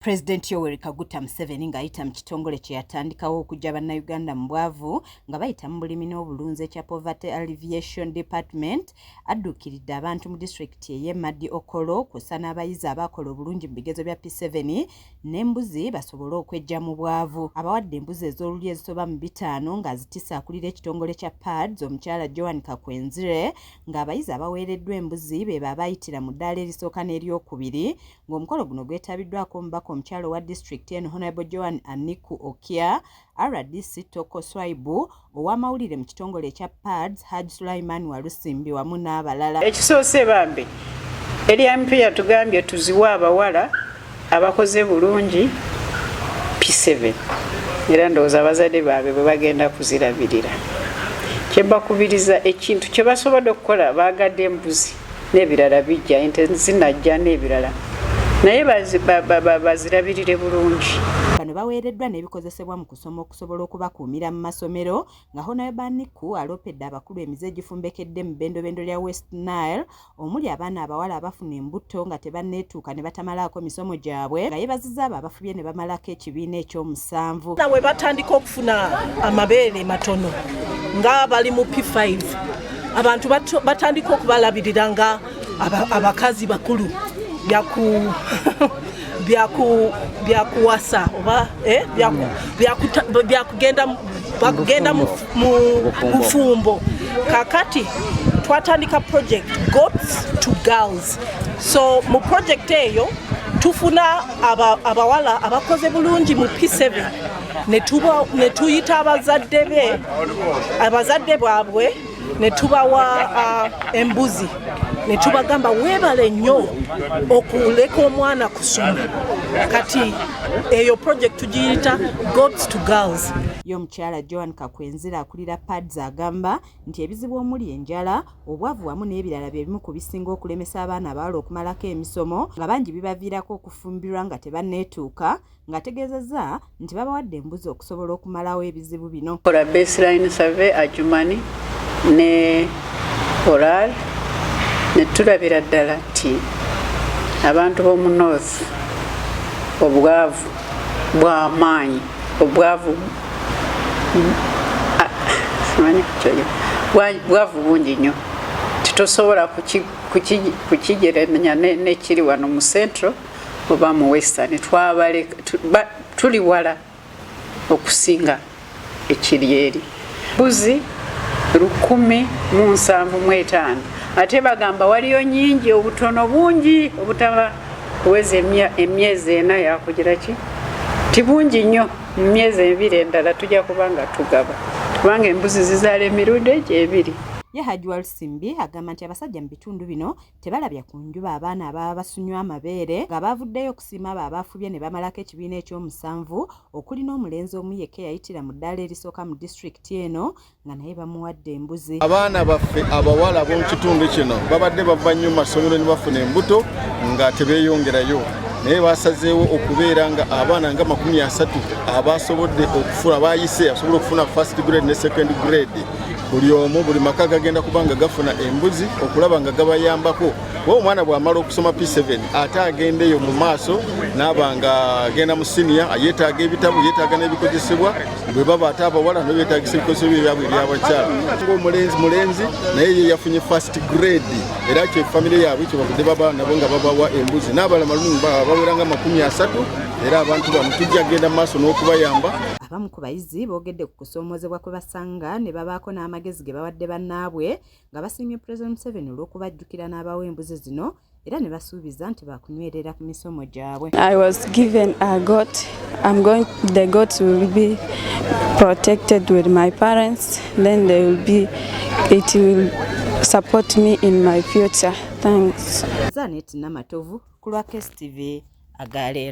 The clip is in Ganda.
President Yoweri Kaguta Museveni ng'ayita mu kitongole kye yatandikawo okujja bannayuganda mu bwavu nga bayita mu bulimi n'obulunzi ekya Poverty Alleviation Department adduukiridde abantu mu disitulikiti ey'Emadi Okolo kw'ossa n'abayizi abakola obulungi mu bigezo bya P7 n'embuzi basobole okwejja mu bwavu. Abawadde embuzi ez'olulyo ezisoba mu 5 ng'azitisse akulira ekitongole kya PADS omukyala Joan Kakwenzire ng'abayizi abaweereddwa embuzi be babayitira mu ddaala erisooka n'eryokubiri ng'omukolo guno gwetabiddwako omubaka omukyalo wa district eno Honorable Joan Aniku Okia, RDC Toko Swaibu, ow'amawulire mu kitongole ekya PADS Haji Sulaiman Walusimbi wamu n'abalala. Ekisoose bambi eryampi yatugambye tuziwa abawala abakoze bulungi P7 era ndowooza abazadde baabwe bwe bagenda kuzirabirira. Kye bakubiriza ekintu kye basobodde okukola baagadde embuzi n'ebirala bijja ente zinajja n'ebirala naye bazirabirire bulungi. Bano baweereddwa n'ebikozesebwa mu kusoma okusobola okubakuumira mu masomero nga Honorable Aniku aloopedde abakulu emize egifumbekedde mu bbendobendo lya West Nile omuli abaana abawala abafuna embuto nga tebanneetuuka ne batamalaako misomo gyabwe nga yeebazizza abo abafubye ne bamalako ekibiina ekyomusanvu. Nawe batandika okufuna amabeere matono nga bali mu P5 abantu batandika okubalabirira nga abakazi bakulu byakuwasa oba byakugenda mu bufumbo. Kakati twatandika project Goats to Girls. So mu project eyo tufuna abawala abakoze bulungi mu P7 ne tuyita abazadde baabwe ne tubawa embuzi ne tubagamba weebale nnyo okuleka omwana kusoma. Kati eyo project tugiyita Goats to Girls. Y'omukyala Joan Kakwenzire akulira PADS agamba nti ebizibu omuli enjala, obwavu wamu n'ebirala bye bimu ku bisinga okulemesa abaana abawala okumalako emisomo nga bangi bibaviirako okufumbirwa nga tebanneetuuka ng'ategeezezza nti babawadde embuzi okusobola okumalawo ebizibu bino. Kola baseline survey Ajumani ne oral ne tulabira ddala nti abantu b'omu north obwavu bw'amaanyi bwavu bungi nnyo titosobola kukigereranya n'ekiri wano mu central oba mu western. Tuli wala okusinga ekiri eri. Mbuzi 175 ate bagamba waliyo nyingi obutono bungi obutaba kuweza emyezi 4 yakugira ki tibungi nnyo mu myezi 2 endala tujja kubanga tugaba kubanga embuzi zizaala emirundi egy'ebiri. Ye Haji Walusimbi agamba nti abasajja mu bitundu bino tebalabya ku njuba abaana ababa basunywa amabeere nga bavuddeyo okusiima abo abafubye ne bamalako ekibiina ekyomusanvu okuli n'omulenzi omu yekka yayitira mu ddaala erisooka mu disitulikiti eno nga naye bamuwadde embuzi. Abaana baffe abawala ab'omu kitundu kino babadde bava nnyo mu masomero ne bafuna embuto nga tebeeyongerayo naye basazeewo okubeera nga abaana nga 30 abasobodde okufuna bayise asobola okufuna first grade ne second grade. Buli omu buli maka gagenda kubanga gafuna embuzi okulaba nga gabayambako. Omwana bw'amala okusoma P7 ate agendeyo mu maaso n'aba nga agenda mu senior yeetaaga ebitabo yeetaaga n'ebikozesebwa bwe baba ate abawala ne beetaagisa ebikozesebwa ebyabwe ebyabakyala. Mulenzi naye ye yafunye first grade era kye famire yaabwe kye bavudde baba nabo nga babawa embuzi n'abala malumu bawera nga 30 era abantu bano tujja genda mu maaso n'okubayamba. Abamu ku bayizi boogedde ku kusoomoozebwa kwe basanga ne babaako n'amagezi ge bawadde bannaabwe nga basiimye President Museveni olw'okubajjukira n'abawa embuzi zino era ne basuubiza nti bakunywerera ku misomo gyabwe. I was given a goat. The goats will be protected with my parents. Then it will support me in my future. Thanks. Zanet Namatovu ku lwa KSTV Agaleero.